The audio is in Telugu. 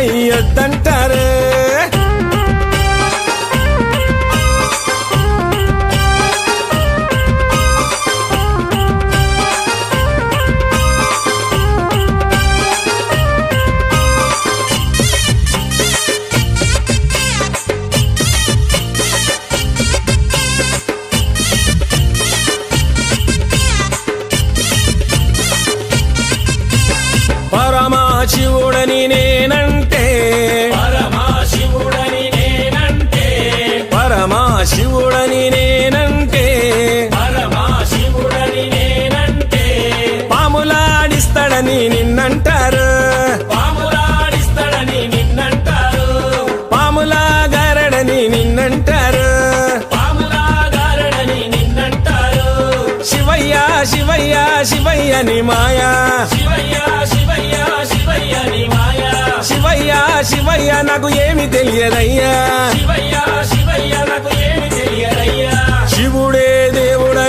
చెయ్యొద్దంటారు. పరమశివుడని నేనంటే పరమశివుడని నేనంటే పరమశివుడని నేనంటే పరమశివుడని నేనంటే పాములాడిస్తాడని నిన్నంటారు. పాములాడిస్తాడని నిన్నంటారు. పాములాగారడని నిన్నంటారు. పాములాగారడని నిన్నంటారు. శివయ్య శివయ్య శివయ్య ని మాయా శివయ్య శివయ్య శివయ్య ని మాయా. శివయ్య శివయ్య నాకు ఏమి తెలియదయ్యా. శివయ్య శివయ్య నాకు ఏమి తెలియదయ్యా. శివుడే దేవుడని